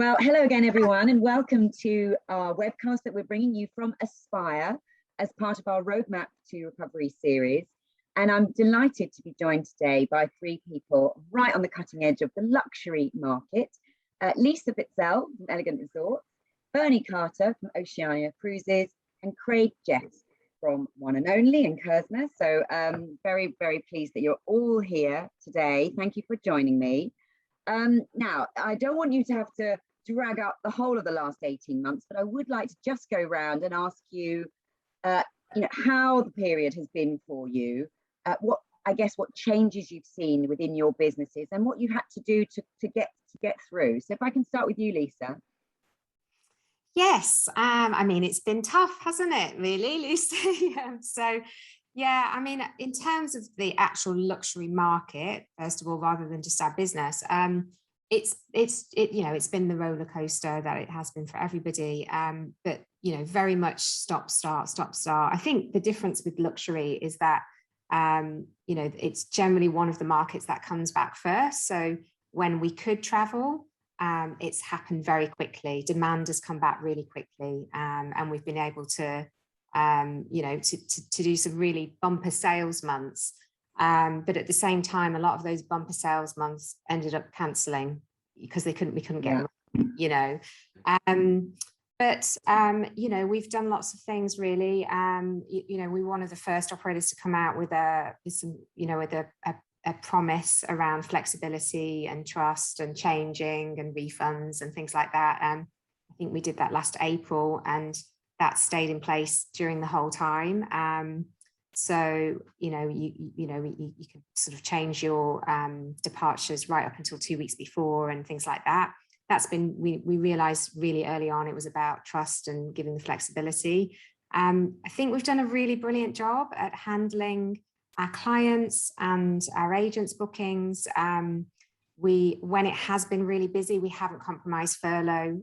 Well, hello again, everyone, and welcome to our webcast that we're bringing you from Aspire as part of our Roadmap to Recovery series. And I'm delighted to be joined today by three people right on the cutting edge of the luxury market. Lisa Fitzell from Elegant Resorts, Bernie Carter from Oceania Cruises, and Craig Jess from One and Only and Kerzner. So very, very pleased that you're all here today. Thank you for joining me. Now, I don't want you to have to drag up the whole of the last 18 months, but I would like to just go around and ask you, how the period has been for you, what changes you've seen within your businesses and what you had to do to get through. So if I can start with you, Lisa. Yes, I mean, it's been tough, hasn't it, really, Lucy? Yeah, I mean, in terms of the actual luxury market, first of all, rather than just our business, it's been the roller coaster that it has been for everybody. But very much stop, start. I think the difference with luxury is that it's generally one of the markets that comes back first. So when we could travel, it's happened very quickly. Demand has come back really quickly, and we've been able to do some really bumper sales months. But at the same time, a lot of those bumper sales months ended up cancelling because we couldn't get, we've done lots of things really. We were one of the first operators to come out with a promise around flexibility and trust and changing and refunds and things like that. I think we did that last April, and that stayed in place during the whole time. So you could sort of change your departures right up until 2 weeks before and things like that. That's been, we realized really early on it was about trust and giving the flexibility. I think we've done a really brilliant job at handling our clients and our agents' bookings. When it has been really busy, we haven't compromised furlough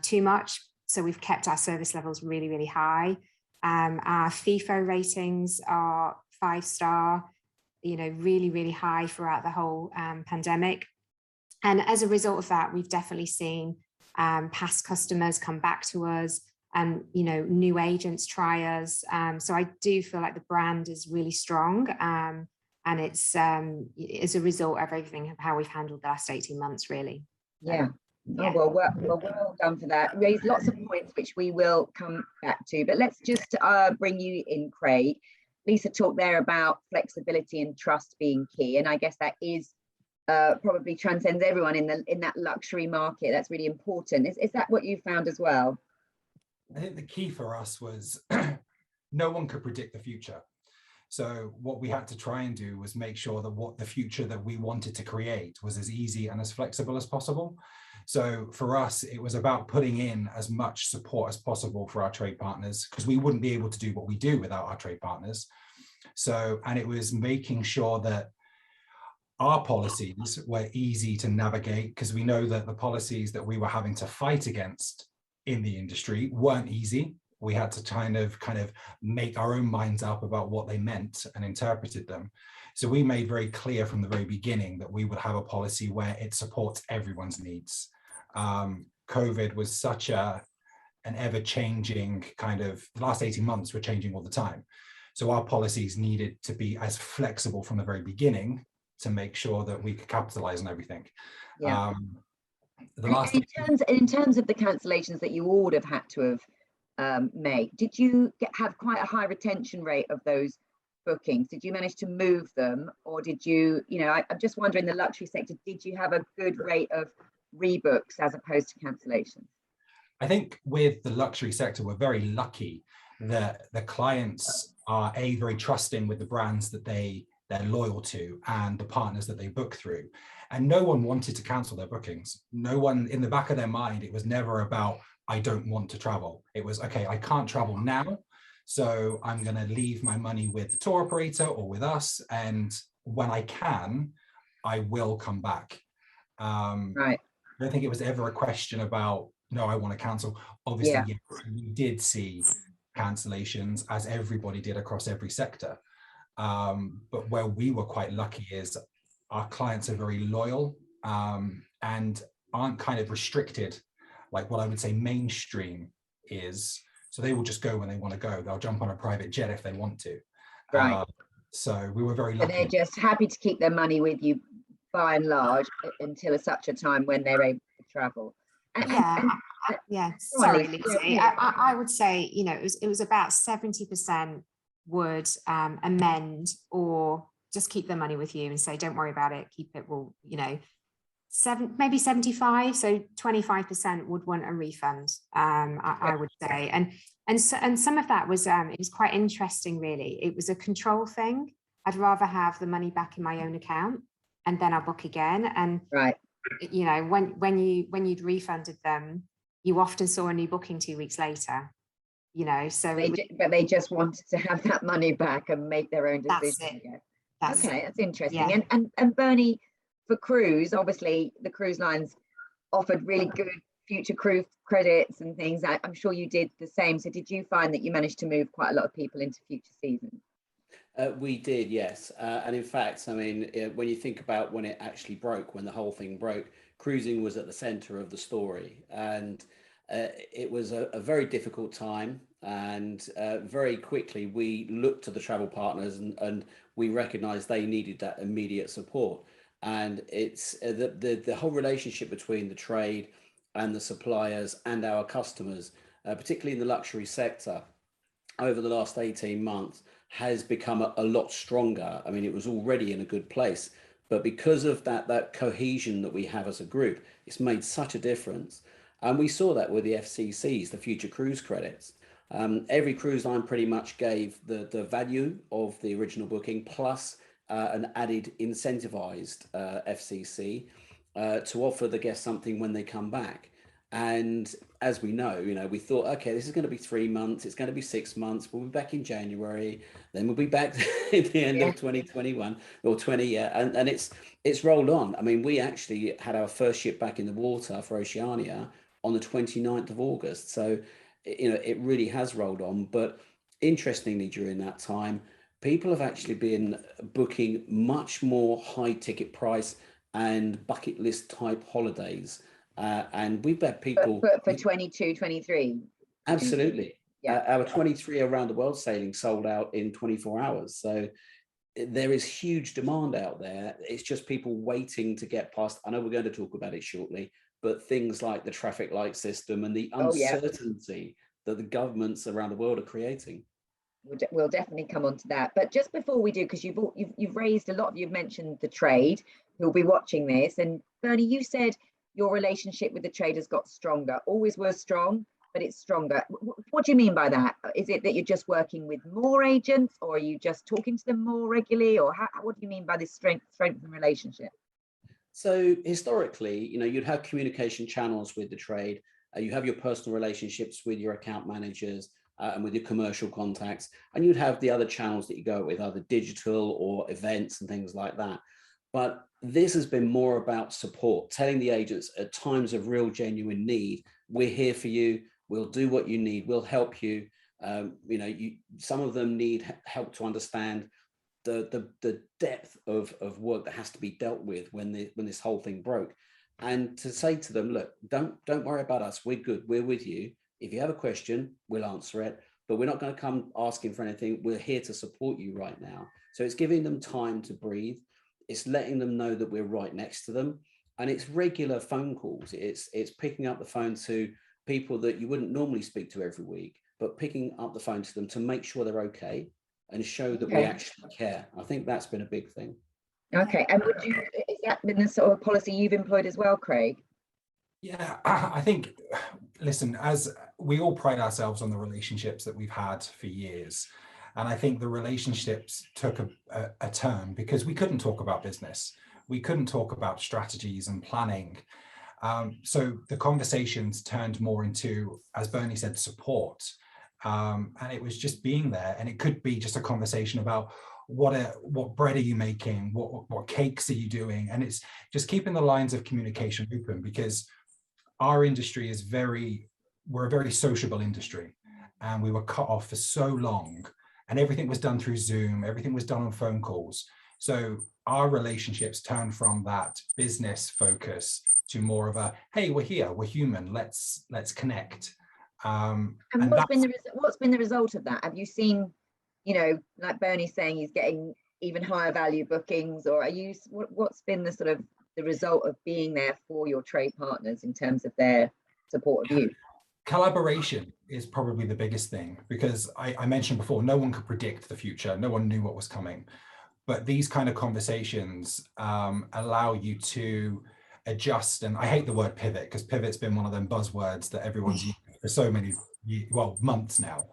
too much. So we've kept our service levels really, really high. Our FIFO ratings are 5-star, really, really high throughout the whole pandemic. And as a result of that, we've definitely seen past customers come back to us and, new agents try us. So I do feel like the brand is really strong. And it's as a result of everything of how we've handled the last 18 months, really. Yeah. Oh, well done for that. Raised lots of points which we will come back to, but let's just bring you in, Craig. Lisa talked there about flexibility and trust being key, and I guess that is probably transcends everyone in that luxury market. That's really important. Is that what you found as well? I think the key for us was no one could predict the future. So what we had to try and do was make sure that what the future that we wanted to create was as easy and as flexible as possible. So for us, it was about putting in as much support as possible for our trade partners, because we wouldn't be able to do what we do without our trade partners. And it was making sure that our policies were easy to navigate, because we know that the policies that we were having to fight against in the industry weren't easy. We had to kind of make our own minds up about what they meant and interpreted them. So we made very clear from the very beginning that we would have a policy where it supports everyone's needs. COVID was such an ever-changing the last 18 months were changing all the time. So our policies needed to be as flexible from the very beginning to make sure that we could capitalize on everything. Yeah. In terms of the cancellations that you all have had to have made, did you have quite a high retention rate of those bookings? Did you manage to move them, or did you, I'm just wondering, the luxury sector, did you have a good rate of rebooks as opposed to cancellations? I think with the luxury sector, we're very lucky that the clients are very trusting with the brands that they're loyal to and the partners that they book through. And no one wanted to cancel their bookings. No one, in the back of their mind, it was never about, I don't want to travel. It was, okay, I can't travel now, so I'm going to leave my money with the tour operator or with us, and when I can, I will come back. Right. I don't think it was ever a question about, no, I want to cancel. Obviously, yes, we did see cancellations, as everybody did across every sector. But where we were quite lucky is our clients are very loyal and aren't kind of restricted like what I would say mainstream is. So they will just go when they want to go. They'll jump on a private jet if they want to. Right. So we were very So lucky. they're just happy to keep their money with you by and large until such a time when they're able to travel. Sorry, Lucy. I would say, you know, it was about 70% would amend or just keep their money with you and say, don't worry about it, keep it. Well, you know, maybe 75, so 25% would want a refund. I would say, and some of that was it was quite interesting. Really, it was a control thing. I'd rather have the money back in my own account and then I'll book again. And right, you know, when you'd refunded them, you often saw a new booking 2 weeks later. You know, so but they just wanted to have that money back and make their own decision again. That's interesting. Yeah. And Bernie, for cruise, obviously the cruise lines offered really good future cruise credits and things. I'm sure you did the same. So did you find that you managed to move quite a lot of people into future seasons? We did, yes. And in fact, I mean, when you think about when it actually broke, when the whole thing broke, cruising was at the center of the story. And it was a very difficult time. And very quickly, we looked to the travel partners and we recognized they needed that immediate support. And it's the whole relationship between the trade and the suppliers and our customers, particularly in the luxury sector, over the last 18 months has become a lot stronger. I mean, it was already in a good place, but because of that cohesion that we have as a group, it's made such a difference. And we saw that with the FCCs, the future cruise credits. Every cruise line pretty much gave the value of the original booking plus an added incentivized FCC to offer the guests something when they come back. And as we know, you know, we thought, okay, this is going to be 3 months, it's going to be 6 months, we'll be back in January, then we'll be back at the end of 2021 or 20, yeah, and it's rolled on. I mean, we actually had our first ship back in the water for Oceania on the 29th of August. So, you know, it really has rolled on. But interestingly, during that time, people have actually been booking much more high ticket price and bucket list type holidays. And we've had people for 22, 23. Absolutely. Yeah. Our 23 around the world sailing sold out in 24 hours. So there is huge demand out there. It's just people waiting to get past. I know we're going to talk about it shortly, but things like the traffic light system and the uncertainty that the governments around the world are creating. We'll definitely come on to that. But just before we do, because you've raised a lot, you've mentioned the trade who'll be watching this. And Bernie, you said your relationship with the trade has got stronger. Always was strong, but it's stronger. What do you mean by that? Is it that you're just working with more agents, or are you just talking to them more regularly, or what do you mean by this strength in relationship? So historically, you know, you'd have communication channels with the trade. You have your personal relationships with your account managers and with your commercial contacts, and you'd have the other channels that you go with, either digital or events and things like that. But this has been more about support, telling the agents at times of real genuine need, we're here for you, we'll do what you need, we'll help you. You know, some of them need help to understand the depth of work that has to be dealt with when this whole thing broke. And to say to them, look, don't worry about us, we're good, we're with you. If you have a question, we'll answer it, but we're not going to come asking for anything. We're here to support you right now. So it's giving them time to breathe. It's letting them know that we're right next to them. And it's regular phone calls. It's picking up the phone to people that you wouldn't normally speak to every week, but picking up the phone to them to make sure they're okay and show that we actually care. I think that's been a big thing. Okay. And is that been the sort of policy you've employed as well, Craig? Yeah, I think, listen, as we all pride ourselves on the relationships that we've had for years. And I think the relationships took a turn because we couldn't talk about business. We couldn't talk about strategies and planning. So the conversations turned more into, as Bernie said, support. And it was just being there. And it could be just a conversation about what bread are you making? What cakes are you doing? And it's just keeping the lines of communication open, because our industry is we're a very sociable industry, and we were cut off for so long. And everything was done through Zoom, everything was done on phone calls. So our relationships turned from that business focus to more of a, hey, we're here, we're human, let's connect. And what's been the result of that? Have you seen, you know, like Bernie's saying, he's getting even higher value bookings, or what's been the sort of the result of being there for your trade partners in terms of their support of you? Collaboration is probably the biggest thing, because I mentioned before, no one could predict the future. No one knew what was coming. But these kind of conversations allow you to adjust. And I hate the word pivot, because pivot's been one of them buzzwords that everyone's used for so many, months now.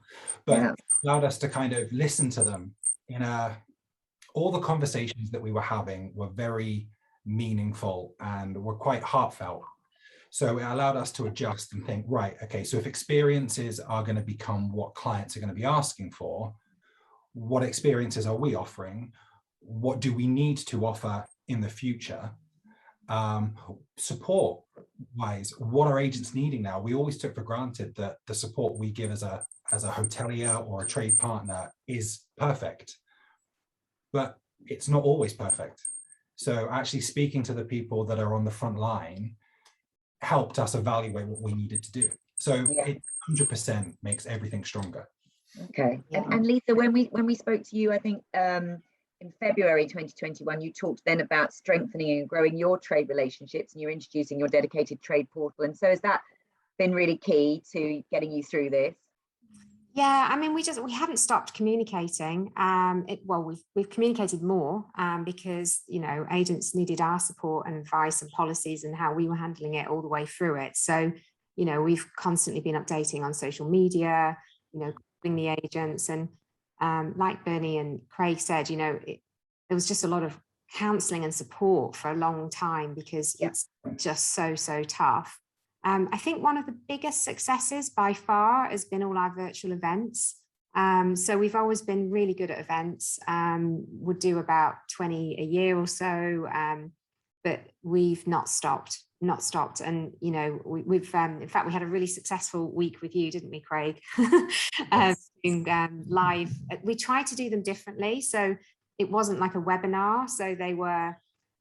But it allowed us to kind of listen to them all the conversations that we were having were very meaningful and were quite heartfelt. So it allowed us to adjust and think, right, okay, so if experiences are going to become what clients are going to be asking for, what experiences are we offering? What do we need to offer in the future? Support wise, what are agents needing now? We always took for granted that the support we give as a hotelier or a trade partner is perfect, but it's not always perfect. So actually speaking to the people that are on the front line helped us evaluate what we needed to do. So it 100% makes everything stronger. Okay. And Lisa, when we spoke to you, I think in February 2021, you talked then about strengthening and growing your trade relationships, and you're introducing your dedicated trade portal. And so has that been really key to getting you through this? Yeah, I mean, we haven't stopped communicating. We've communicated more because, you know, agents needed our support and advice and policies and how we were handling it all the way through it. So, you know, we've constantly been updating on social media, you know, calling the agents, and like Bernie and Craig said, you know, there was just a lot of counselling and support for a long time because it's just so tough. I think one of the biggest successes by far has been all our virtual events. So we've always been really good at events. We'd do about 20 a year or so, but we've not stopped. And, you know, we've in fact, we had a really successful week with you, didn't we, Craig? Doing live. We tried to do them differently. So it wasn't like a webinar. So they were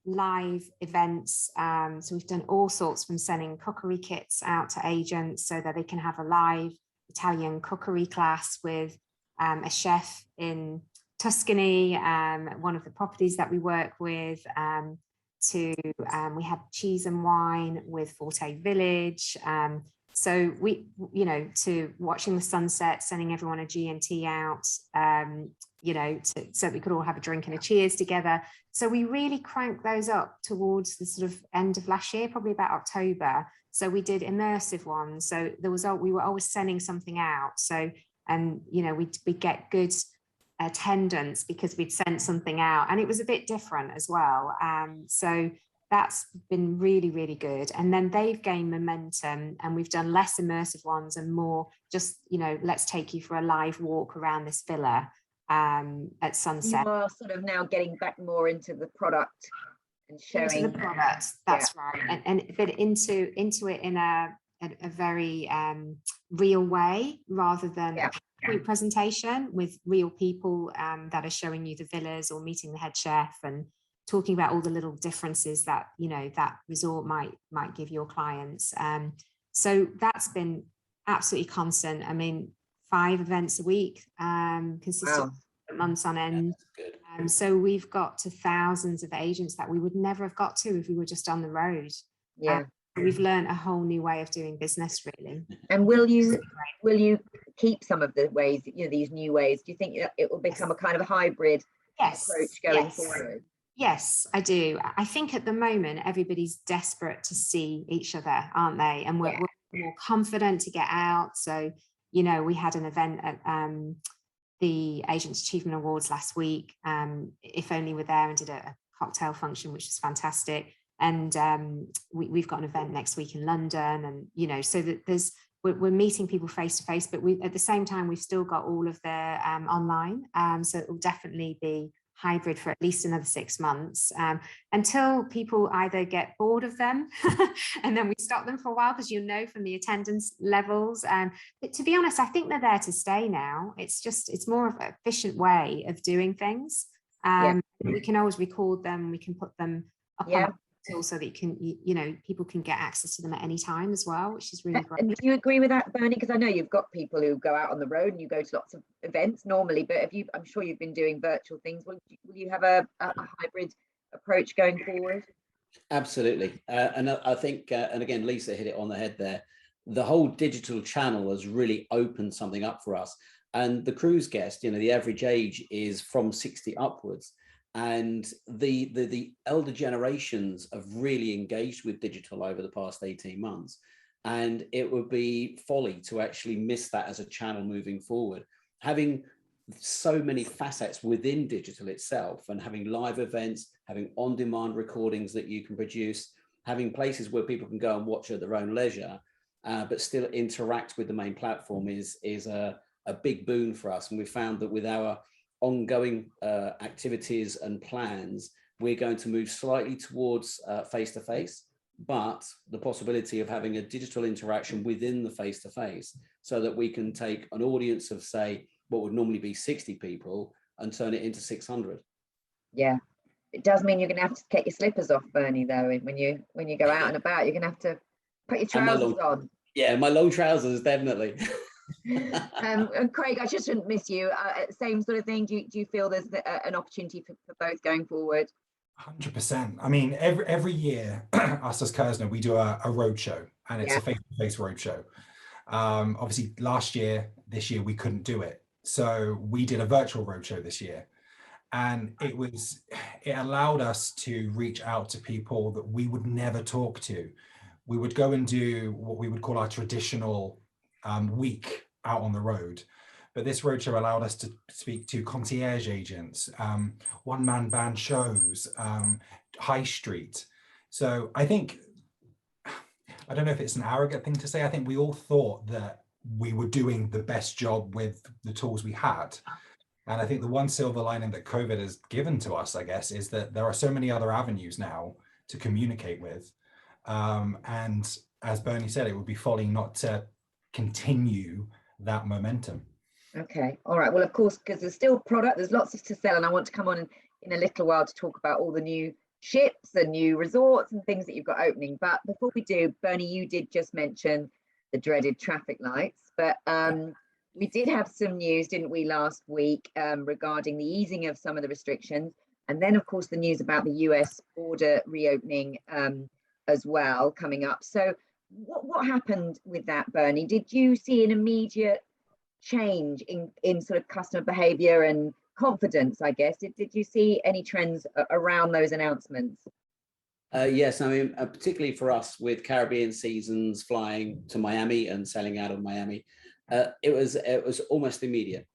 live events. So we've done all sorts, from sending cookery kits out to agents so that they can have a live Italian cookery class with a chef in Tuscany, one of the properties that we work with, we had cheese and wine with Forte Village. So we, you know, to watching the sunset, sending everyone a G&T out, you know, so we could all have a drink and a cheers together. So we really cranked those up towards the sort of end of last year, probably about October. So we did immersive ones. So we were always sending something out. So, and, you know, we get good attendance because we'd sent something out, and it was a bit different as well. So that's been really, really good. And then they've gained momentum, and we've done less immersive ones and more just, you know, let's take you for a live walk around this villa at sunset. You are sort of now getting back more into the product and showing into the product. That's right, and but into it in a very real way, rather than a PowerPoint presentation with real people that are showing you the villas or meeting the head chef and talking about all the little differences that, you know, that resort might give your clients. So that's been absolutely constant. I mean, 5 events a week, consistent months on end. So we've got to thousands of agents that we would never have got to if we were just on the road. We've learned a whole new way of doing business, really. And will you keep some of the ways, you know, these new ways? Do you think it will become a kind of a hybrid approach going forward? Yes, I do. I think at the moment, everybody's desperate to see each other, aren't they? And we're more confident to get out. So, you know, we had an event at the Agents Achievement Awards last week. If Only were there and did a cocktail function, which was fantastic. And we've got an event next week in London. And, you know, so that we're meeting people face to face, but at the same time, we've still got all of the online. So it will definitely be hybrid for at least another 6 months, until people either get bored of them and then we stop them for a while, because, you know, from the attendance levels. But to be honest, I think they're there to stay now. It's more of an efficient way of doing things. We can always record them, we can put them up on tools so that people can get access to them at any time as well, which is really great. And do you agree with that, Bernie? Because I know you've got people who go out on the road and you go to lots of events normally, but I'm sure you've been doing virtual things. Will you have a hybrid approach going forward? Absolutely. And I think, and again, Lisa hit it on the head there, the whole digital channel has really opened something up for us. And the cruise guest, the average age is from 60 upwards. And the elder generations have really engaged with digital over the past 18 months. And it would be folly to actually miss that as a channel moving forward. Having so many facets within digital itself, and having live events, having on-demand recordings that you can produce, having places where people can go and watch at their own leisure, but still interact with the main platform is a big boon for us. And we found that with our ongoing activities and plans, we're going to move slightly towards face-to-face, but the possibility of having a digital interaction within the face-to-face, so that we can take an audience of, say, what would normally be 60 people and turn it into 600. Yeah, it does mean you're going to have to get your slippers off, Bernie, though. When you go out and about, you're going to have to put your trousers on. Yeah, my long trousers, definitely. And Craig, I just shouldn't miss you. Same sort of thing. Do you feel there's an opportunity for both going forward? 100%. I mean, every year, us as Kerzner, we do a roadshow, and it's a face-to-face roadshow. Obviously, this year we couldn't do it, so we did a virtual roadshow this year, and it allowed us to reach out to people that we would never talk to. We would go and do what we would call our traditional week out on the road, but this roadshow allowed us to speak to concierge agents, one-man band shows, high street. So I don't know if it's an arrogant thing to say. I think we all thought that we were doing the best job with the tools we had. And I think the one silver lining that COVID has given to us, I guess, is that there are so many other avenues now to communicate with. And as Bernie said, it would be folly not to continue that momentum. Okay, all right. Well, of course, because there's still product, there's lots to sell, and I want to come on in a little while to talk about all the new ships and new resorts and things that you've got opening. But before we do, Bernie, you did just mention the dreaded traffic lights, but we did have some news, didn't we, last week regarding the easing of some of the restrictions, and then of course the news about the US border reopening as well coming up. So what happened with that, Bernie? Did you see an immediate change in sort of customer behavior and confidence, I guess? Did you see any trends around those announcements? Yes, I mean, particularly for us with Caribbean seasons flying to Miami and selling out of Miami, it was almost immediate.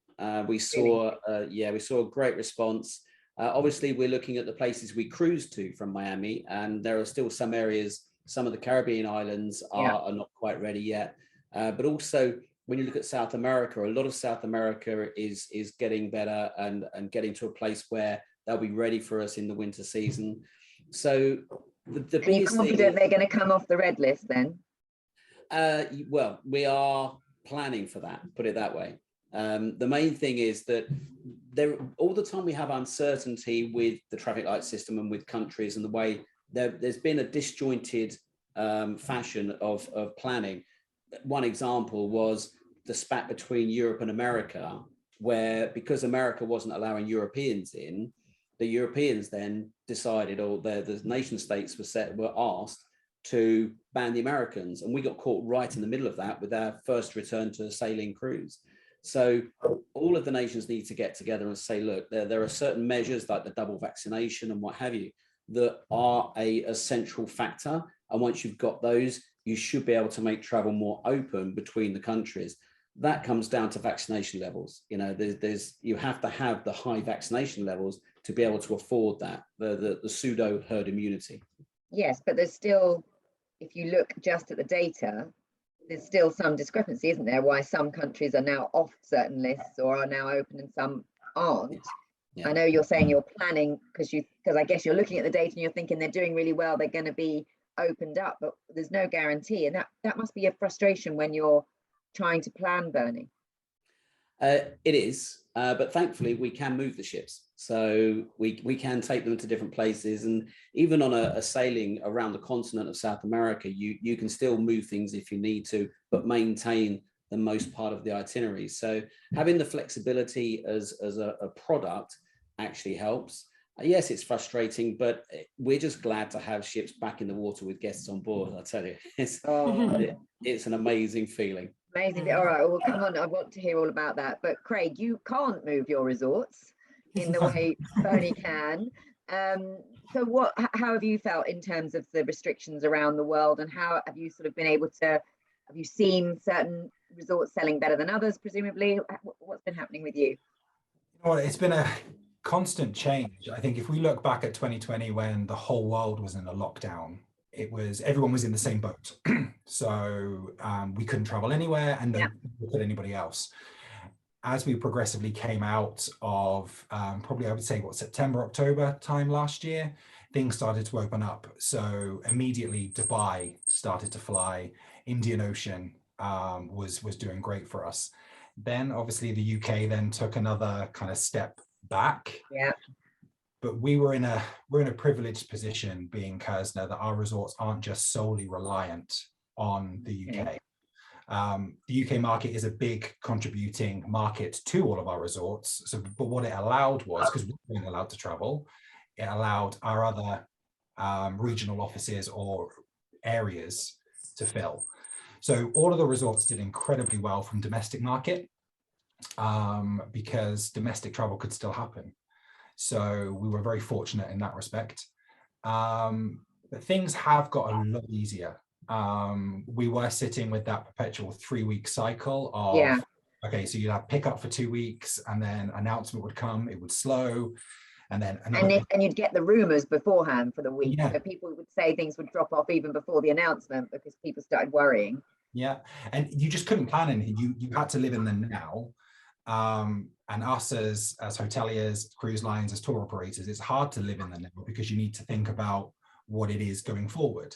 We saw a great response. Obviously, we're looking at the places we cruise to from Miami, and there are still some areas, some of the Caribbean islands are not quite ready yet. But also, when you look at South America, a lot of South America is getting better and getting to a place where they'll be ready for us in the winter season. So the Are you confident they're going to come off the red list then? Well, we are planning for that, put it that way. The main thing is that all the time we have uncertainty with the traffic light system and with countries and the way there's been a disjointed fashion of planning. One example was the spat between Europe and America, where because America wasn't allowing Europeans in, the Europeans then decided, or the nation states were asked to ban the Americans, and we got caught right in the middle of that with our first return to a sailing cruise. So all of the nations need to get together and say, look, there are certain measures like the double vaccination and what have you that are a central factor, and once you've got those, you should be able to make travel more open between the countries. That comes down to vaccination levels. You know, you have to have the high vaccination levels to be able to afford that, the pseudo herd immunity. Yes, but there's still, if you look just at the data, there's still some discrepancy, isn't there? Why some countries are now off certain lists or are now open and some aren't. Yeah. I know you're saying you're planning because I guess you're looking at the data and you're thinking they're doing really well, they're going to be opened up, but there's no guarantee, and that must be a frustration when you're trying to plan, Bernie. It is, but thankfully we can move the ships, so we can take them to different places, and even on a sailing around the continent of South America, you can still move things if you need to, but maintain the most part of the itinerary. So having the flexibility as a product actually helps. Yes, it's frustrating, but we're just glad to have ships back in the water with guests on board. I tell you, it's an amazing feeling. Amazing. All right, well, come on, I want to hear all about that. But Craig, you can't move your resorts in the way Bernie can. So how have you felt in terms of the restrictions around the world, and how have you sort of been able to, have you seen certain resorts selling better than others, presumably? What's been happening with you? Well, it's been a constant change. I think if we look back at 2020, when the whole world was in a lockdown, everyone was in the same boat. So we couldn't travel anywhere, and no could anybody else. As we progressively came out of probably, I would say, September, October time last year, things started to open up. So immediately Dubai started to fly. Indian Ocean was doing great for us. Then obviously the UK then took another kind of step back. Yeah. But we're in a privileged position, being Kerzner, that our resorts aren't just solely reliant on the UK. The UK market is a big contributing market to all of our resorts. So, but what it allowed was, because we weren't allowed to travel, it allowed our other regional offices or areas to fill. So all of the resorts did incredibly well from domestic market, because domestic travel could still happen. So we were very fortunate in that respect. But things have got a lot easier. We were sitting with that perpetual 3-week cycle of, okay, so you'd have pickup for 2 weeks, and then announcement would come, it would slow, and then and you'd get the rumors beforehand for the week. So people would say things would drop off even before the announcement because people started worrying. Yeah, and you just couldn't plan anything. You had to live in the now. And us as hoteliers, cruise lines, as tour operators, it's hard to live in the now because you need to think about what it is going forward.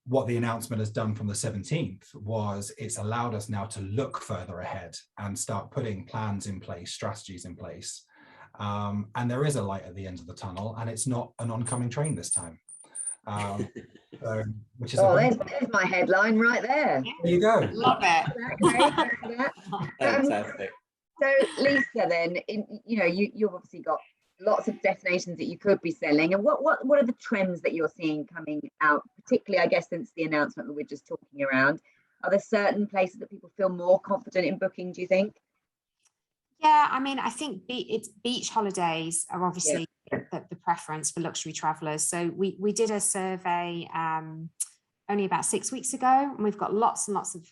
What the announcement has done from the 17th was it's allowed us now to look further ahead and start putting plans in place, strategies in place. And there is a light at the end of the tunnel, and it's not an oncoming train this time. Which is there's my headline right there. There you go. Love it. Fantastic. So Lisa, then, you've obviously got lots of destinations that you could be selling, and what are the trends that you're seeing coming out, particularly, I guess, since the announcement that we're just talking around? Are there certain places that people feel more confident in booking, do you think? Yeah, I mean, I think it's beach holidays are obviously the preference for luxury travelers. So we did a survey only about 6 weeks ago, and we've got lots and lots of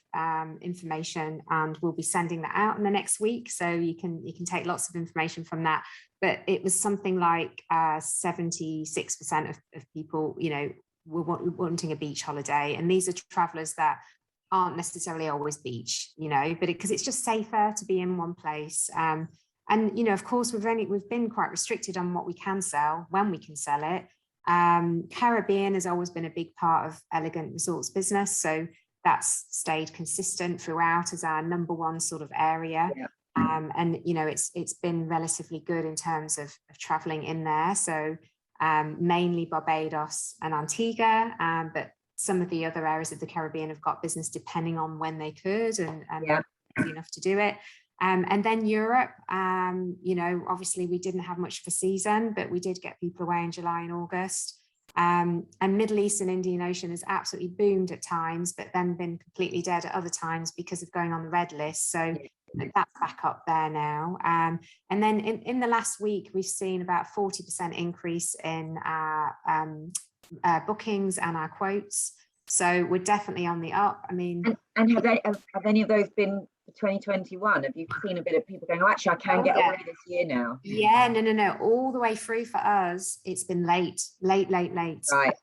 information, and we'll be sending that out in the next week. So you can take lots of information from that. But it was something like 76% of people, were wanting a beach holiday, and these are travelers that aren't necessarily always beach, but because it's just safer to be in one place. And of course, we've been quite restricted on what we can sell, when we can sell it. Caribbean has always been a big part of Elegant Resorts business, so that's stayed consistent throughout as our number one sort of area. And it's been relatively good in terms of traveling in there, so mainly Barbados and Antigua, but some of the other areas of the Caribbean have got business depending on when they could and enough to do it. And then Europe, obviously we didn't have much of a season, but we did get people away in July and August. And Middle East and Indian Ocean has absolutely boomed at times, but then been completely dead at other times because of going on the red list. So that's back up there now. And then in the last week, we've seen about 40% increase in our bookings and our quotes. So we're definitely on the up. I mean, and have any of those been for 2021? Have you seen a bit of people going, oh, actually, I can get away this year now? Yeah, no. All the way through for us, it's been late. Right.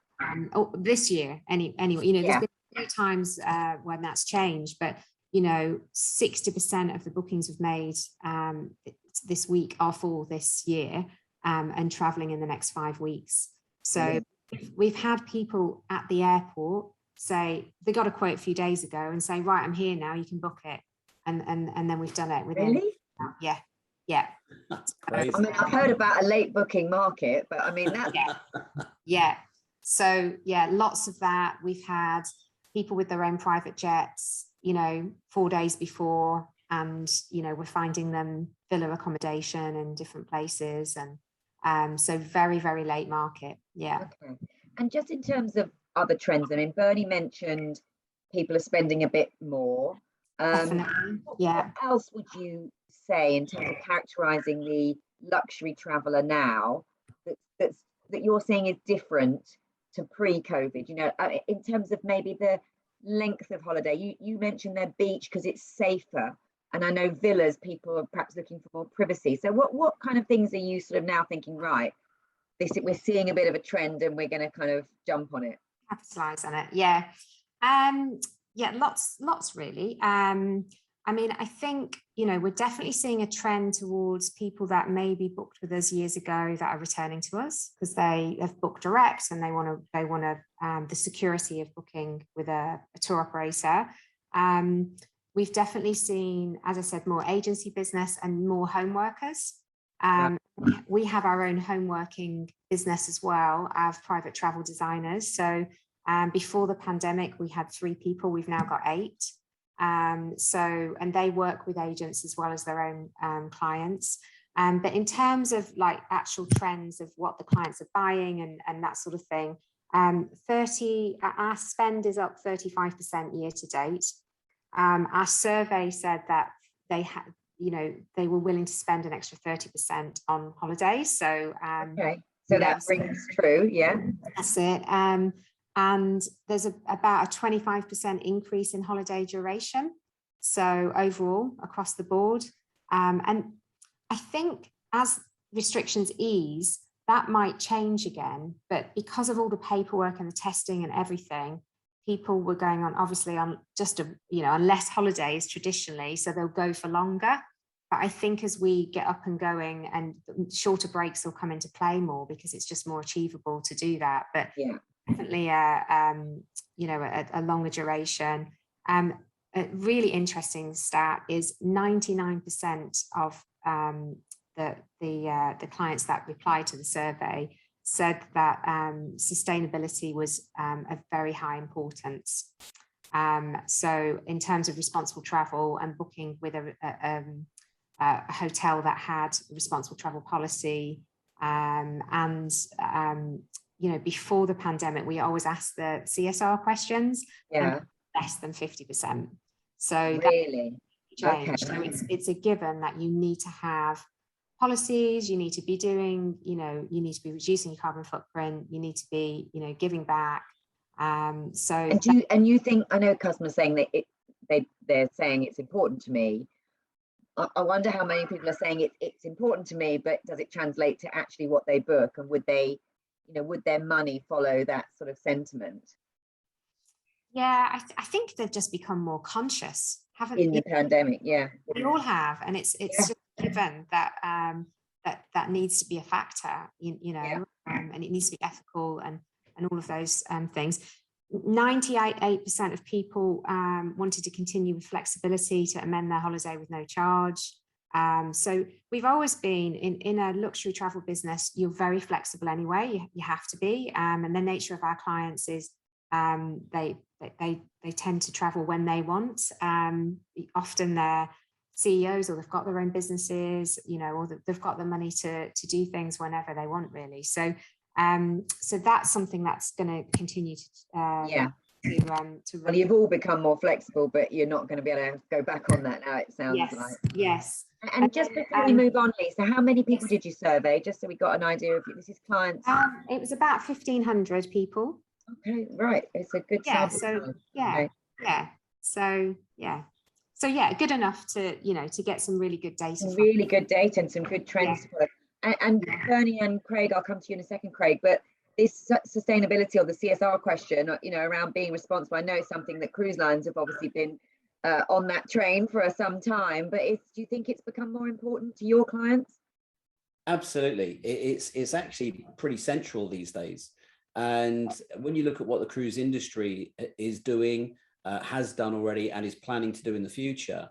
This year, anyway, there's been a few times when that's changed, but 60% of the bookings we've made this week are for this year, and traveling in the next 5 weeks. So we've had people at the airport say they got a quote a few days ago and say, right, I'm here now, you can book it, and then we've done it within. Really? Yeah. Yeah. That's crazy. I mean, I've heard about a late booking market, but I mean, that's Yeah. So yeah, lots of that. We've had people with their own private jets, 4 days before, and we're finding them villa accommodation in different places, and so very, very late market. Yeah. okay. And just in terms of other trends, I mean, Bernie mentioned people are spending a bit more. Definitely. Yeah. What else would you say in terms of characterizing the luxury traveler now that you're seeing is different to pre-COVID? In terms of maybe the length of holiday. You mentioned their beach because it's safer, and I know villas, people are perhaps looking for more privacy. So what kind of things are you sort of now thinking, right, we're seeing a bit of a trend and we're going to kind of jump on it? Capitalize on it. Yeah. Yeah, lots really. I mean, I think, we're definitely seeing a trend towards people that maybe booked with us years ago that are returning to us because they have booked direct and they want the security of booking with a tour operator. We've definitely seen, as I said, more agency business and more home workers. We have our own home working business as well as private travel designers. So before the pandemic, we had 3 people. We've now got 8. And they work with agents as well as their own clients. But in terms of like actual trends of what the clients are buying and that sort of thing, our spend is up 35% year to date. Our survey said that they were willing to spend an extra 30% on holidays. So okay, so that rings true. Yeah, that's it. And there's about a 25% increase in holiday duration. So overall, across the board. And I think as restrictions ease, that might change again. But because of all the paperwork and the testing and everything, people were going on, obviously, on just on less holidays traditionally. So they'll go for longer. But I think as we get up and going, and shorter breaks will come into play more because it's just more achievable to do that. But yeah, definitely a longer duration. A really interesting stat is 99% of the clients that replied to the survey said that sustainability was of very high importance. So in terms of responsible travel and booking with a hotel that had a responsible travel policy, before the pandemic, we always asked the CSR questions. Yeah, less than 50%. So really changed. Okay. So it's a given that you need to have policies. You need to be doing. You need to be reducing your carbon footprint. You need to be, giving back. So and you think, I know customers saying that they're saying it's important to me. I wonder how many people are saying it's important to me, but does it translate to actually what they book, and would their money follow that sort of sentiment? Yeah, I think they've just become more conscious, haven't in the pandemic? Yeah, we all have, and it's just given that that needs to be a factor, and it needs to be ethical and all of those things. 98% of people wanted to continue with flexibility to amend their holiday with no charge. So we've always been in a luxury travel business. You're very flexible anyway. You have to be, and the nature of our clients is they tend to travel when they want. Often they're CEOs, or they've got their own businesses, or they've got the money to do things whenever they want, really. So so that's something that's going to continue to well, you've all become more flexible, but you're not going to be able to go back on that now, it sounds like. Yes. And just before we move on, Lisa, how many people did you survey, just so we got an idea of this is clients? It was about 1,500 people. Okay, right. It's a good sample. So good enough to get some really good data. Really good data and some good trends. And Bernie and Craig, I'll come to you in a second, Craig, but this sustainability, or the CSR question, around being responsible, I know it's something that cruise lines have obviously been on that train for some time, but do you think it's become more important to your clients? Absolutely. It's actually pretty central these days. And when you look at what the cruise industry is doing, has done already, and is planning to do in the future,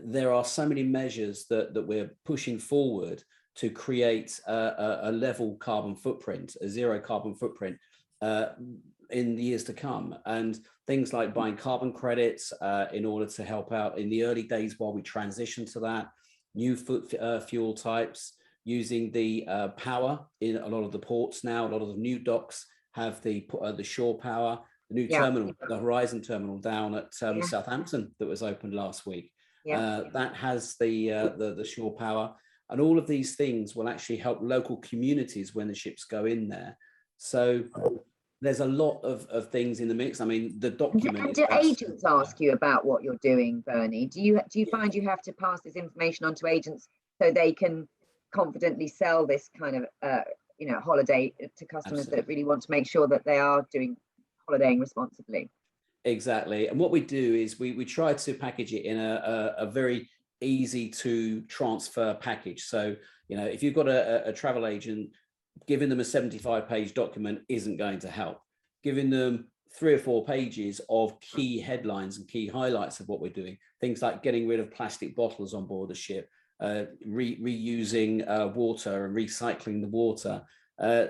there are so many measures that we're pushing forward to create a level carbon footprint, a zero carbon footprint in the years to come. And things like buying carbon credits in order to help out in the early days while we transition to that, new fuel types, using the power in a lot of the ports now. A lot of the new docks have the shore power. The new terminal, the Horizon terminal down at Southampton that was opened last week. That has the shore power. And all of these things will actually help local communities when the ships go in there. So there's a lot of things in the mix. I mean, the document. And do agents ask you about what you're doing, Bernie? Do you find you have to pass this information on to agents so they can confidently sell this kind of holiday to customers that really want to make sure that they are doing holidaying responsibly? Exactly. And what we do is we try to package it in a very easy to transfer package. So, if you've got a travel agent, giving them a 75-page document isn't going to help. Giving them 3 or 4 pages of key headlines and key highlights of what we're doing, things like getting rid of plastic bottles on board the ship, reusing water and recycling the water,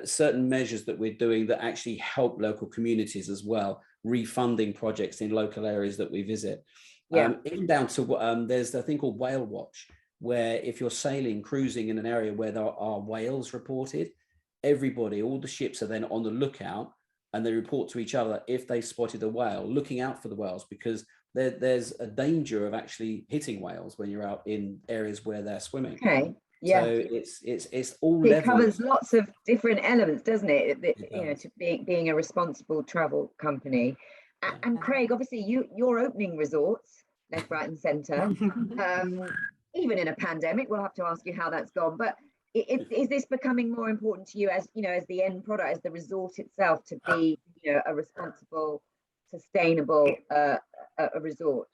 certain measures that we're doing that actually help local communities as well, refunding projects in local areas that we visit. Even down to there's a thing called Whale Watch, where if you're sailing, cruising in an area where there are whales reported, all the ships are then on the lookout, and they report to each other if they spotted a whale, looking out for the whales, because there's a danger of actually hitting whales when you're out in areas where they're swimming. Okay. Yeah. So it's all it levels. Covers lots of different elements, doesn't it? To being a responsible travel company. And Craig, obviously you're opening resorts left, right, and centre. Even in a pandemic, we'll have to ask you how that's gone. But is this becoming more important to you as as the end product, as the resort itself, to be a responsible, sustainable a resort?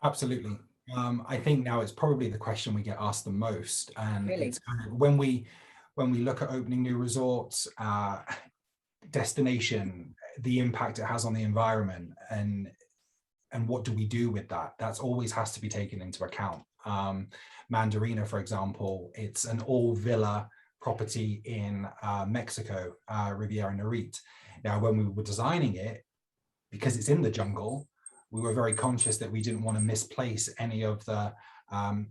Absolutely. I think now it's probably the question we get asked the most, and really? It's kind of when we look at opening new resorts, destination, the impact it has on the environment, and what do we do with that? That's always has to be taken into account. Mandarina, for example, it's an all villa property in Mexico, Riviera Nayarit. Now, when we were designing it, because it's in the jungle, we were very conscious that we didn't want to misplace any of the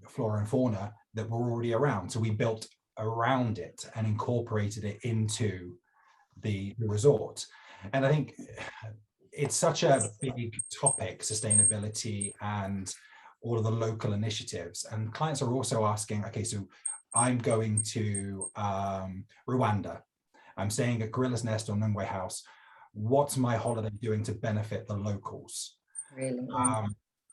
flora and fauna that were already around. So we built around it and incorporated it into the resort. And I think it's such a big topic, sustainability and all of the local initiatives. And clients are also asking, okay, so I'm going to Rwanda. I'm staying at Gorilla's Nest or Nungwe House. What's my holiday doing to benefit the locals? Really?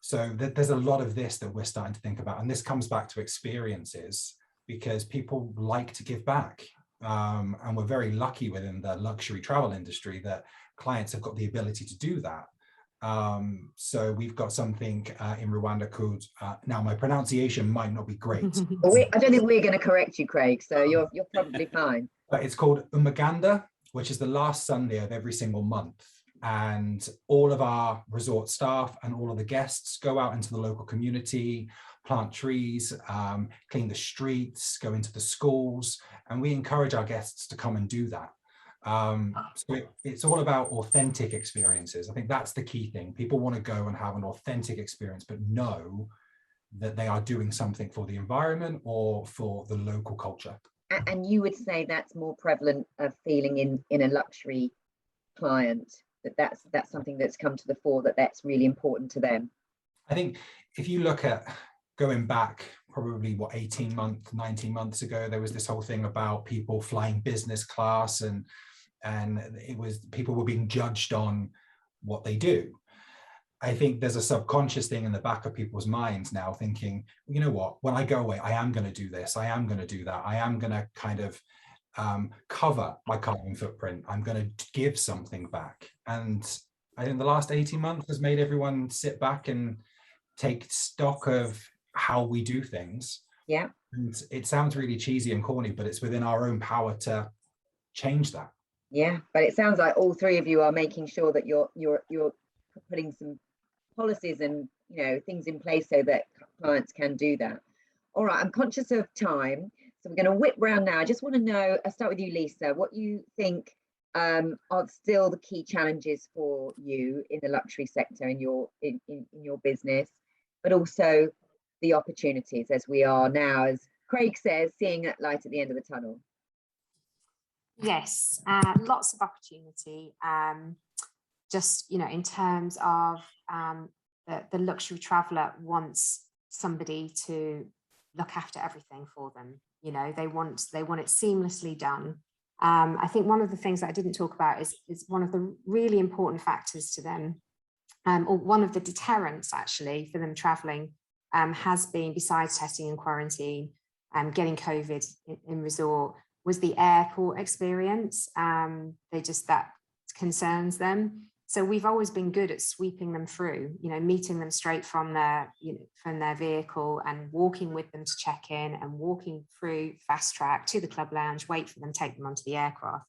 So there's a lot of this that we're starting to think about. And this comes back to experiences, because people like to give back. And we're very lucky within the luxury travel industry that clients have got the ability to do that. So we've got something in Rwanda called, now my pronunciation might not be great. I don't think we're going to correct you, Craig, so you're probably fine. But it's called Umaganda, which is the last Sunday of every single month. And all of our resort staff and all of the guests go out into the local community, plant trees, clean the streets, go into the schools, and we encourage our guests to come and do that. So it's all about authentic experiences. I think that's the key thing. People want to go and have an authentic experience, but know that they are doing something for the environment or for the local culture. And you would say that's more prevalent of feeling in a luxury client, that's something that's come to the fore, that's really important to them. I think if you look at going back probably 19 months ago, there was this whole thing about people flying business class, and it was people were being judged on what they do. I think there's a subconscious thing in the back of people's minds now thinking, you know what, when I go away, I am going to do this, I am going to do that, I am going to kind of cover my carbon footprint, I'm going to give something back. And I think the last 18 months has made everyone sit back and take stock of how we do things. Yeah. And it sounds really cheesy and corny, but it's within our own power to change that. Yeah, but it sounds like all three of you are making sure that you're putting some policies and things in place so that clients can do that. All right, I'm conscious of time, so we're going to whip round now. I just want to know, I'll start with you, Lisa, what you think are still the key challenges for you in the luxury sector in your business, but also the opportunities as we are now, as Craig says, seeing that light at the end of the tunnel. Yes, lots of opportunity. Just, you know, in terms of the luxury traveller wants somebody to look after everything for them. You know, they want it seamlessly done. I think one of the things that I didn't talk about is one of the really important factors to them, or one of the deterrents actually for them travelling, has been, besides testing and quarantine, getting COVID in resort, was the airport experience. That concerns them. So we've always been good at sweeping them through, you know, meeting them straight from their vehicle and walking with them to check in and walking through fast track to the club lounge, wait for them, take them onto the aircraft.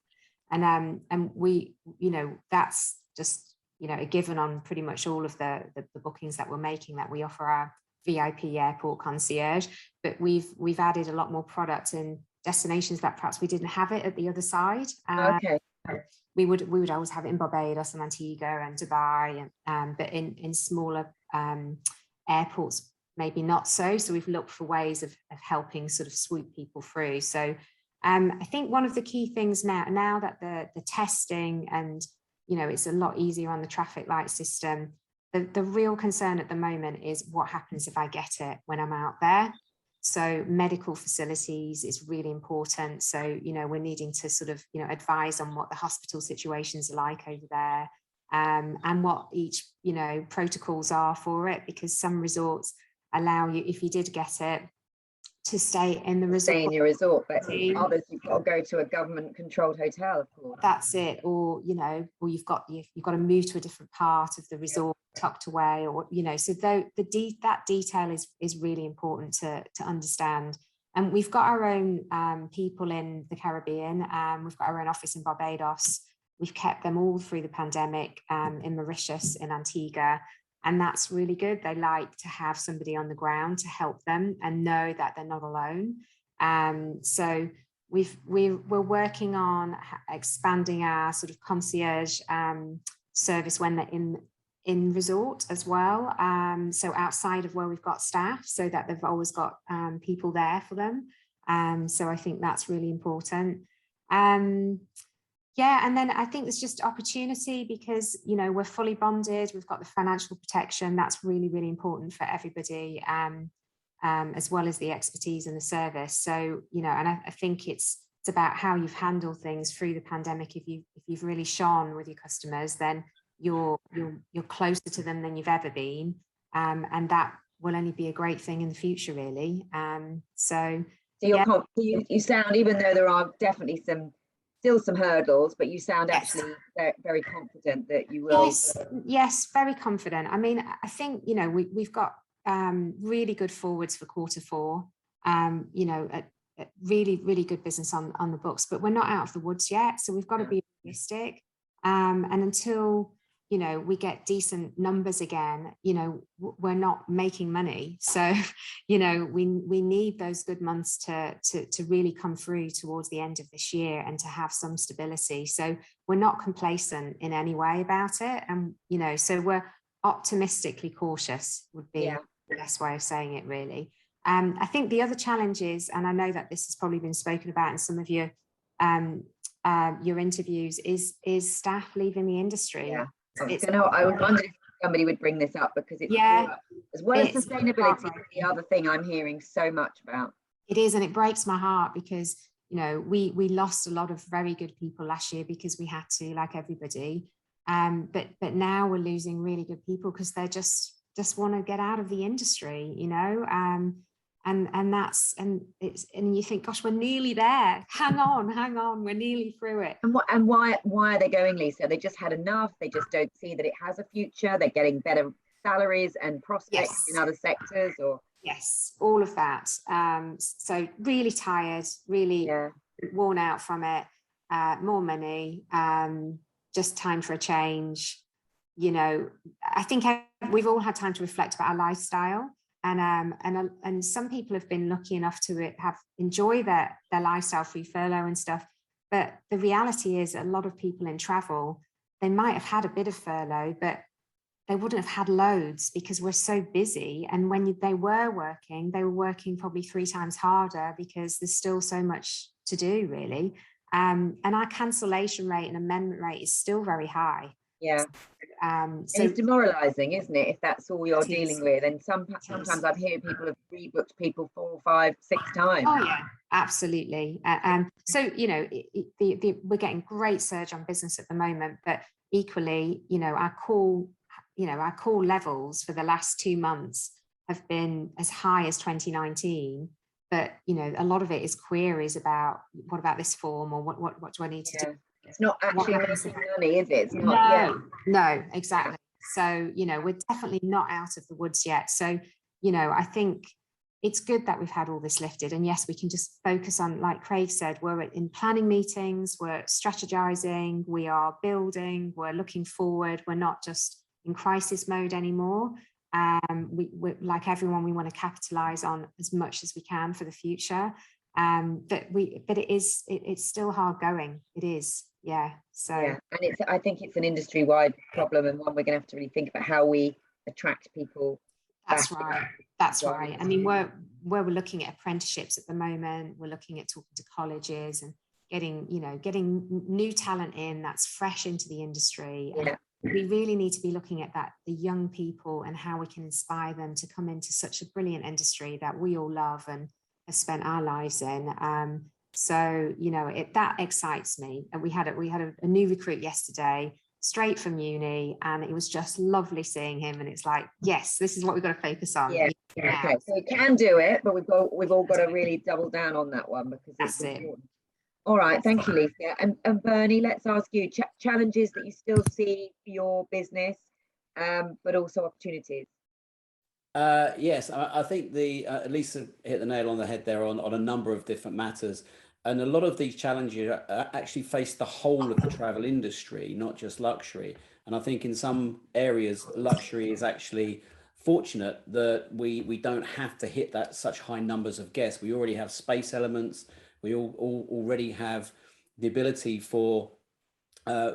And we, you know, that's just, you know, a given on pretty much all of the bookings that we're making, that we offer our VIP airport concierge, but we've added a lot more product in destinations that perhaps we didn't have it at the other side. Okay. We would always have it in Barbados and Antigua and Dubai, but in smaller airports, maybe not so. So we've looked for ways of helping sort of swoop people through. So I think one of the key things now that the testing and, you know, it's a lot easier on the traffic light system, the real concern at the moment is what happens if I get it when I'm out there. So medical facilities is really important. So, you know, we're needing to sort of, you know, advise on what the hospital situations are like over there, and what each, you know, protocols are for it, because some resorts allow you, if you did get it, to stay in the resort. Stay in your resort, but others you've got to go to a government-controlled hotel, of course. That's it, or you know, or you've got to move to a different part of the resort, tucked away, or you know. So that detail is really important to understand. And we've got our own people in the Caribbean. We've got our own office in Barbados. We've kept them all through the pandemic, in Mauritius, in Antigua. And that's really good. They like to have somebody on the ground to help them and know that they're not alone. So we're working on expanding our sort of concierge service when they're in resort as well. So outside of where we've got staff, so that they've always got people there for them. So I think that's really important. Yeah, and then I think there's just opportunity because, you know, we're fully bonded, we've got the financial protection, that's really, really important for everybody, as well as the expertise and the service. So, you know, and I think it's about how you've handled things through the pandemic. If you've really shone with your customers, then you're closer to them than you've ever been, and that will only be a great thing in the future, really. So you sound, even though there are definitely still some hurdles, but you sound actually very confident that you will. Yes, very confident. I mean, I think, you know, we've got really good forwards for Q4, you know, a really, really good business on the books, but we're not out of the woods yet. So we've got to be realistic. And until, you know, we get decent numbers again, you know, we're not making money. So, you know, we need those good months to really come through towards the end of this year and to have some stability. So we're not complacent in any way about it. And, you know, so we're optimistically cautious would be the best way of saying it, really. I think the other challenge is, and I know that this has probably been spoken about in some of your interviews, is staff leaving the industry. Yeah. I wondered if somebody would bring this up, because it's as well as sustainability, the other thing I'm hearing so much about. It is, and it breaks my heart because, you know, we lost a lot of very good people last year because we had to, like everybody. But now we're losing really good people because they just want to get out of the industry, you know. And you think, gosh, we're nearly there. Hang on, we're nearly through it. And why are they going, Lisa? They just had enough. They just don't see that it has a future. They're getting better salaries and prospects in other sectors, or all of that. So really tired, really worn out from it. More money. Just time for a change. You know, I think we've all had time to reflect about our lifestyle. And some people have been lucky enough to enjoy their lifestyle free furlough and stuff. But the reality is a lot of people in travel, they might have had a bit of furlough, but they wouldn't have had loads because we're so busy. And when they were working probably 3 times harder because there's still so much to do, really. And our cancellation rate and amendment rate is still very high. Yeah. So it's demoralizing, isn't it, if that's all you're dealing with? And sometimes I've heard people have rebooked people 4, 5, 6 times. Oh yeah, absolutely. So we're getting great surge on business at the moment, but equally, our call levels for the last 2 months have been as high as 2019. But a lot of it is queries about, what about this form, or what do I need to do? It's not actually making money, is it? It's not. No, exactly. So, we're definitely not out of the woods yet. So, I think it's good that we've had all this lifted. And yes, we can just focus on, like Craig said, we're in planning meetings, we're strategizing, we are building, we're looking forward. We're not just in crisis mode anymore. We like everyone, we want to capitalize on as much as we can for the future. But it's still hard going. It is. Yeah. So and I think it's an industry-wide problem, and one we're going to have to really think about how we attract people. That's right. That's right. I mean, we're looking at apprenticeships at the moment. We're looking at talking to colleges and getting new talent in that's fresh into the industry. And we really need to be looking at the young people and how we can inspire them to come into such a brilliant industry that we all love and have spent our lives in. So that excites me. And we had a new recruit yesterday, straight from uni, and it was just lovely seeing him. And it's like, yes, this is what we've got to focus on. Okay, so we can do it, but we've all got to really double down on that one, because it's important. All right, thank you, Lisa. And Bernie, let's ask you challenges that you still see for your business, but also opportunities. Yes, I think Lisa hit the nail on the head there on a number of different matters. And a lot of these challenges actually face the whole of the travel industry, not just luxury. And I think in some areas, luxury is actually fortunate that we don't have to hit such high numbers of guests. We already have space elements. We already have the ability for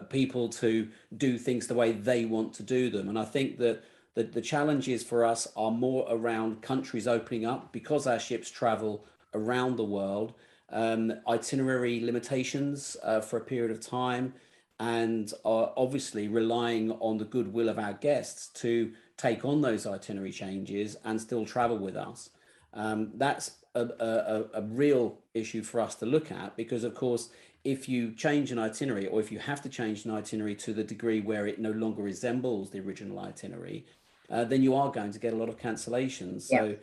people to do things the way they want to do them. And I think that the challenges for us are more around countries opening up, because our ships travel around the world, itinerary limitations for a period of time, and are obviously relying on the goodwill of our guests to take on those itinerary changes and still travel with us. That's a real issue for us to look at, because of course, if you change an itinerary, or if you have to change an itinerary to the degree where it no longer resembles the original itinerary, then you are going to get a lot of cancellations. So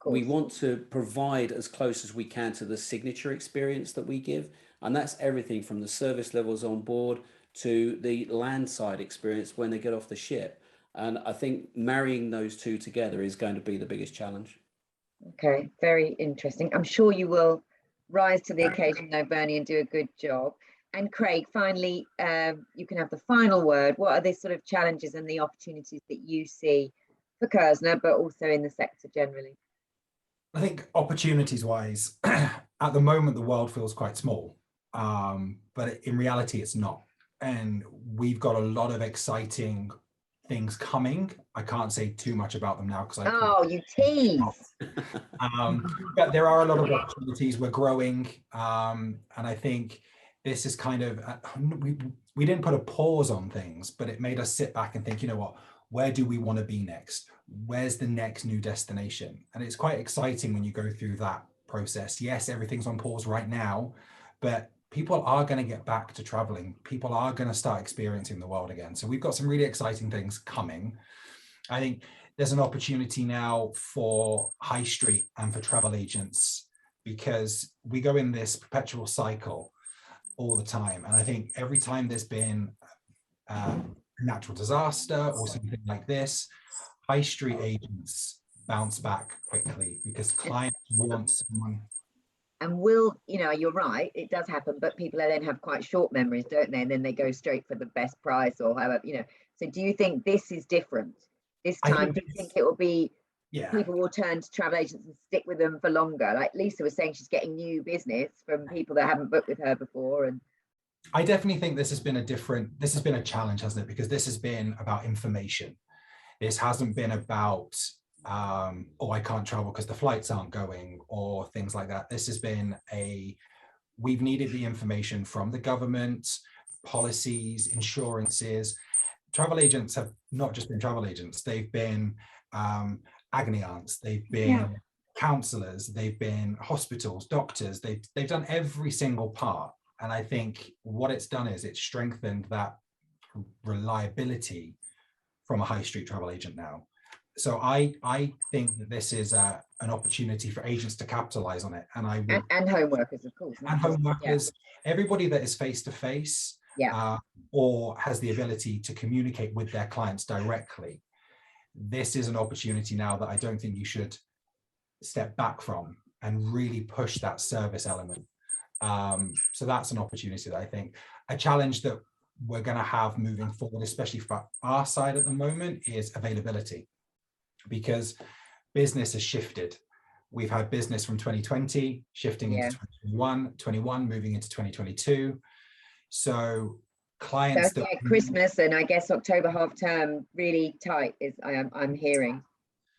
we want to provide as close as we can to the signature experience that we give. And that's everything from the service levels on board to the landside experience when they get off the ship. And I think marrying those two together is going to be the biggest challenge. Okay, very interesting. I'm sure you will rise to the occasion though, Bernie, and do a good job. And Craig, finally, you can have the final word. What are the sort of challenges and the opportunities that you see for Kerzner, but also in the sector generally? I think opportunities wise, at the moment, the world feels quite small, but in reality, it's not. And we've got a lot of exciting things coming. I can't say too much about them now because you tease. But there are a lot of opportunities. We're growing, and I think this is kind of we didn't put a pause on things, but it made us sit back and think, you know what, where do we want to be next? Where's the next new destination? And it's quite exciting when you go through that process. Yes, everything's on pause right now, but people are going to get back to traveling. People are going to start experiencing the world again. So we've got some really exciting things coming. I think there's an opportunity now for high street and for travel agents, because we go in this perpetual cycle all the time. And I think every time there's been a natural disaster or something like this, high street agents bounce back quickly because clients want someone. And you're right, it does happen, but people then have quite short memories, don't they? And then they go straight for the best price or however, So do you think this is different this time? Do you think it will be Yeah. people will turn to travel agents and stick with them for longer. Like Lisa was saying, she's getting new business from people that haven't booked with her before. And I definitely think this has been a challenge, hasn't it? Because this has been about information. This hasn't been about, oh, I can't travel because the flights aren't going or things like that. This has been we've needed the information from the government, policies, insurances. Travel agents have not just been travel agents. They've been agony aunts. They've been counsellors. They've been hospitals, doctors. They've done every single part. And I think what it's done is it's strengthened that reliability from a high street travel agent now. So I think that this is an opportunity for agents to capitalize on it. And and home workers, of course. And home workers, everybody that is face to face or has the ability to communicate with their clients directly. This is an opportunity now that I don't think you should step back from and really push that service element. So that's an opportunity that I think, a challenge that we're going to have moving forward, especially for our side at the moment, is availability, because business has shifted. We've had business from 2020 shifting into 2021, moving into 2022. So clients Christmas and I guess October half term really tight is I'm hearing.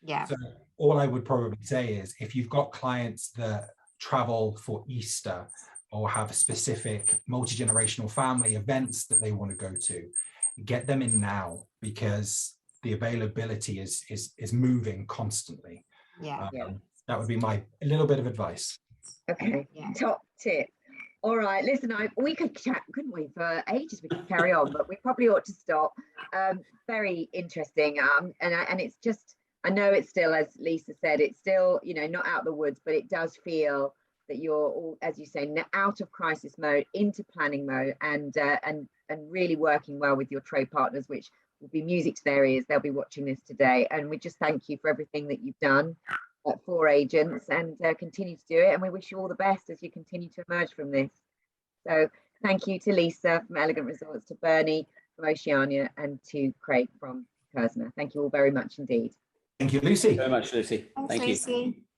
Yeah. So all I would probably say is, if you've got clients that travel for Easter or have specific multi-generational family events that they want to go to, get them in now, because the availability is moving constantly. That would be my little bit of advice. Okay, top tip. All right, listen, we could chat, couldn't we, for ages? We could carry on, but we probably ought to stop. Very interesting, and it's just, I know it's still, as Lisa said, it's still, you know, not out of the woods, but it does feel that you're all, as you say, out of crisis mode into planning mode, and really working well with your trade partners, which will be music to their ears. They'll be watching this today, and we just thank you for everything that you've done for agents, and continue to do it, and we wish you all the best as you continue to emerge from this. So thank you to Lisa from Elegant Resorts, to Bernie from Oceania, and to Craig from Kerzner. Thank you all very much indeed. Thank you, Lucy. Very much, Lucy. Thanks, Lucy.